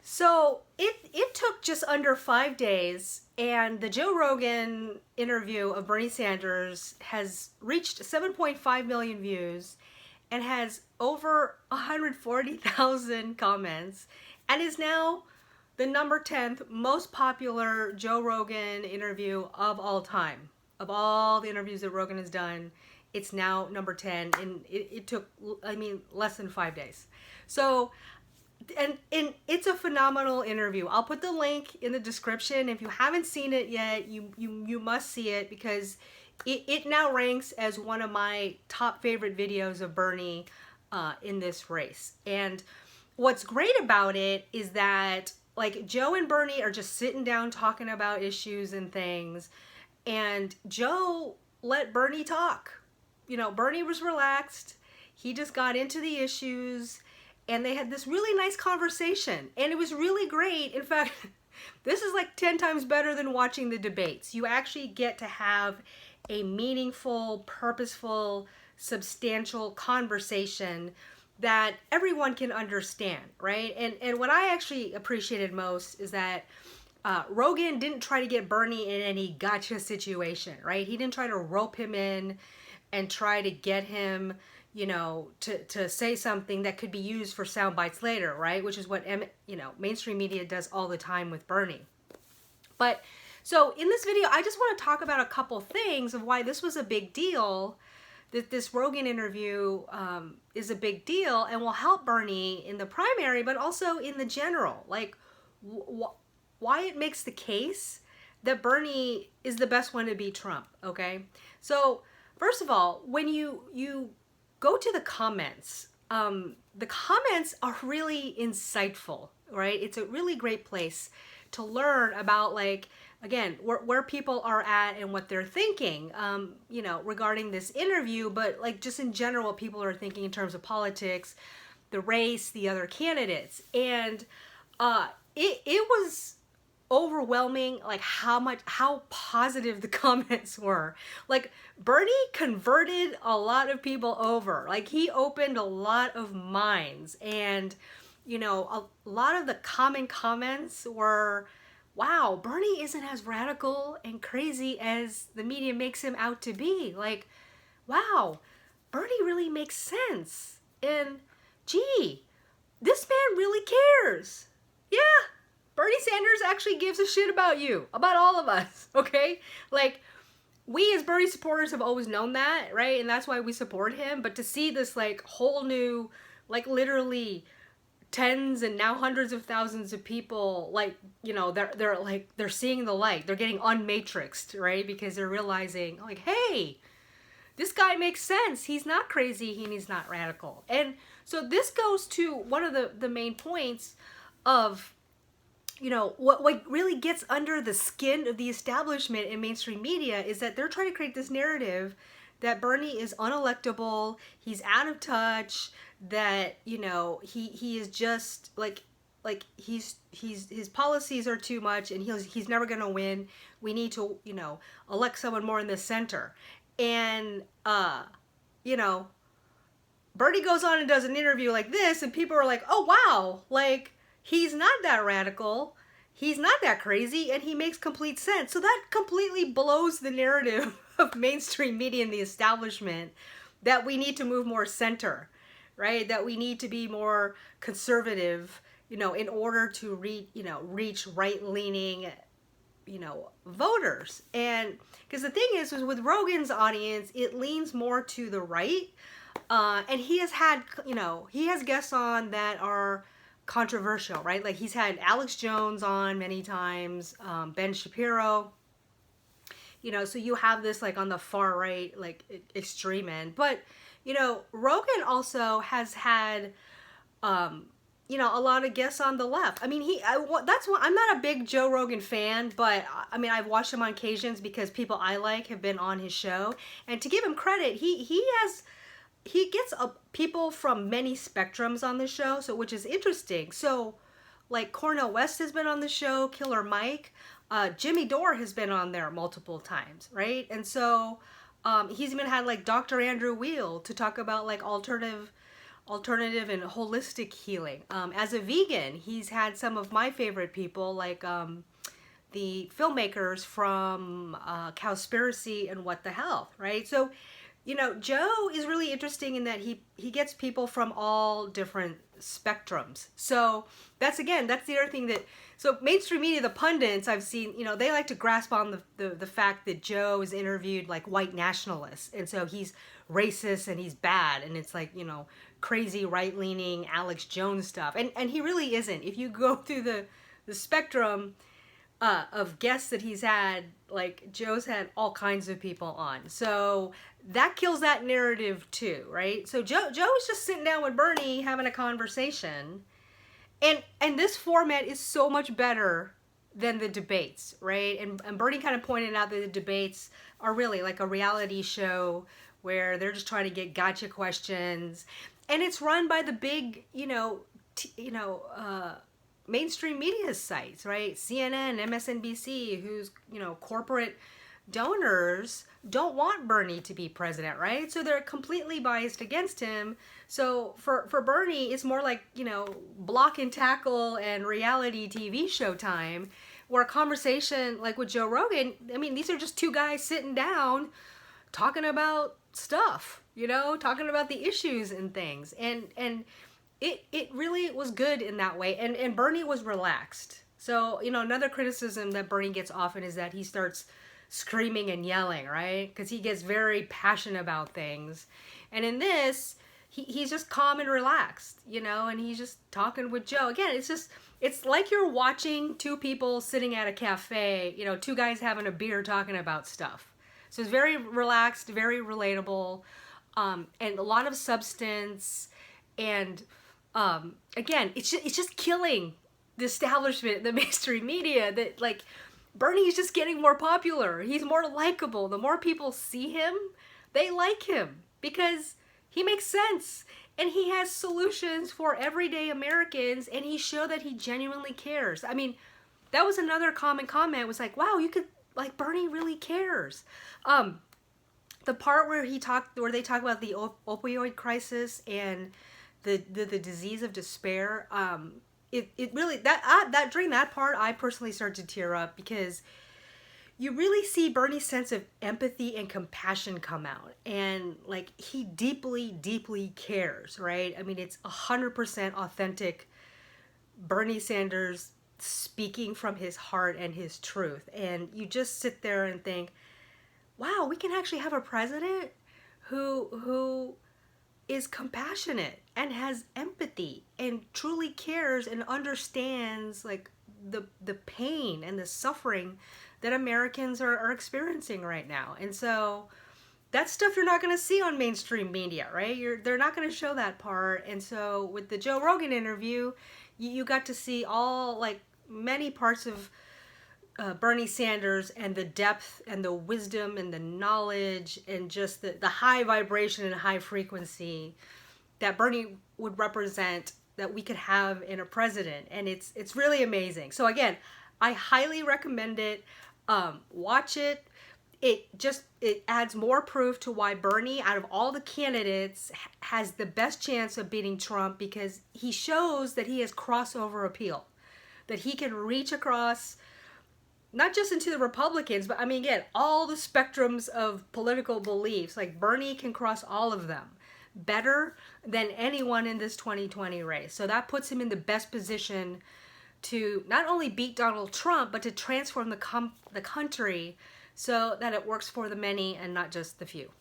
So it took just under 5 days, and the Joe Rogan interview of Bernie Sanders has reached 7.5 million views and has over 140,000 comments and is now the number 10th most popular Joe Rogan interview of all time. Of all the interviews that Rogan has done, it's now number 10, and it took, less than 5 days. So, and it's a phenomenal interview. I'll put the link in the description. If you haven't seen it yet, you must see it, because it now ranks as one of my top favorite videos of Bernie in this race. And what's great about it is that, like, Joe and Bernie are just sitting down talking about issues and things, and Joe let Bernie talk. Bernie was relaxed. He just got into the issues, and they had this really nice conversation, and it was really great. In fact, this is like 10 times better than watching the debates. You actually get to have a meaningful, purposeful, substantial conversation that everyone can understand, right? And what I actually appreciated most is that Rogan didn't try to get Bernie in any gotcha situation, right? He didn't try to rope him in and try to get him, to say something that could be used for sound bites later, right? Which is what, mainstream media does all the time with Bernie. But so in this video, I just want to talk about a couple things of why this was a big deal, that this Rogan interview is a big deal and will help Bernie in the primary, but also in the general. Like, why it makes the case that Bernie is the best one to beat Trump, okay? So, first of all, when you go to the comments are really insightful, right? It's a really great place to learn about, like, again, where people are at and what they're thinking, regarding this interview, but like just in general, what people are thinking in terms of politics, the race, the other candidates. And it was overwhelming, like how positive the comments were. Like, Bernie converted a lot of people over. Like, he opened a lot of minds, and a lot of the common comments were, wow, Bernie isn't as radical and crazy as the media makes him out to be. Like, wow, Bernie really makes sense. And gee, this man really cares. Yeah, Bernie Sanders actually gives a shit about you, about all of us, okay? Like, we as Bernie supporters have always known that, right? And that's why we support him. But to see this, like, whole new, like, literally tens and now hundreds of thousands of people, like, they're seeing the light. They're getting unmatrixed, right? Because they're realizing, like, hey, this guy makes sense. He's not crazy and he's not radical. And so this goes to one of the main points of, what really gets under the skin of the establishment in mainstream media is that they're trying to create this narrative that Bernie is unelectable, he's out of touch, that, he is just like his policies are too much, and he's never going to win. We need to, elect someone more in the center. And Bernie goes on and does an interview like this, and people are like, oh wow, like, he's not that radical, he's not that crazy, and he makes complete sense. So that completely blows the narrative of mainstream media and the establishment that we need to move more center, right? That we need to be more conservative, in order to reach right-leaning, voters. And because the thing is with Rogan's audience, it leans more to the right. And he has had, he has guests on that are controversial, right? Like, he's had Alex Jones on many times, Ben Shapiro, so you have this, like, on the far right, like, extreme end. But, Rogan also has had, a lot of guests on the left. I mean, that's why I'm not a big Joe Rogan fan, but I mean, I've watched him on occasions because people I like have been on his show. And to give him credit, he gets people from many spectrums on the show, so, which is interesting. So, like, Cornel West has been on the show, Killer Mike, Jimmy Dore has been on there multiple times, right? And so he's even had, like, Dr. Andrew Weil to talk about, like, alternative alternative and holistic healing. As a vegan, he's had some of my favorite people, like the filmmakers from Cowspiracy and What the Health, right? So, you know, Joe is really interesting in that he gets people from all different spectrums. So that's the other thing that, so mainstream media, the pundits I've seen, you know, they like to grasp on the fact that Joe is interviewed like white nationalists, and so he's racist and he's bad, and it's like, you know, crazy right-leaning Alex Jones stuff, and he really isn't. If you go through the spectrum of guests that he's had, like Joe's had all kinds of people on, so that kills that narrative too, right? So Joe is just sitting down with Bernie having a conversation, and this format is so much better than the debates, right? And Bernie kind of pointed out that the debates are really like a reality show where they're just trying to get gotcha questions, and it's run by the big, mainstream media sites, right? CNN, MSNBC, whose, you know, corporate donors don't want Bernie to be president, right? So they're completely biased against him. So for Bernie, it's more like, you know, block and tackle and reality TV show time, where a conversation like with Joe Rogan, I mean, these are just two guys sitting down talking about stuff, you know, talking about the issues and things. And it really was good in that way. And Bernie was relaxed. So, you know, another criticism that Bernie gets often is that he starts screaming and yelling, right? Because he gets very passionate about things. And in this, he's just calm and relaxed, you know, and he's just talking with Joe. Again, it's like you're watching two people sitting at a cafe, you know, two guys having a beer talking about stuff. So it's very relaxed, very relatable, and a lot of substance. And again, it's just killing the establishment, the mainstream media, that like Bernie's just getting more popular. He's more likable. The more people see him, they like him because he makes sense and he has solutions for everyday Americans, and he showed that he genuinely cares. I mean, that was another common comment, was like, wow, you could, like, Bernie really cares. The part where they talk about the opioid crisis and the disease of despair, it really, that during that part, I personally started to tear up, because you really see Bernie's sense of empathy and compassion come out, and like he deeply, deeply cares, right? I mean, it's 100% authentic Bernie Sanders speaking from his heart and his truth, and you just sit there and think, wow, we can actually have a president who is compassionate and has empathy and truly cares and understands like the pain and the suffering that Americans are experiencing right now. And so that's stuff you're not going to see on mainstream media, right? They're not going to show that part. And so with the Joe Rogan interview, you got to see all, like, many parts of Bernie Sanders, and the depth and the wisdom and the knowledge and just the high vibration and high frequency that Bernie would represent, that we could have in a president. And it's really amazing. So again, I highly recommend it. Watch it. It adds more proof to why Bernie, out of all the candidates, has the best chance of beating Trump, because he shows that he has crossover appeal, that he can reach across not just into the Republicans, but I mean, again, all the spectrums of political beliefs. Like, Bernie can cross all of them better than anyone in this 2020 race. So that puts him in the best position to not only beat Donald Trump, but to transform the country so that it works for the many and not just the few.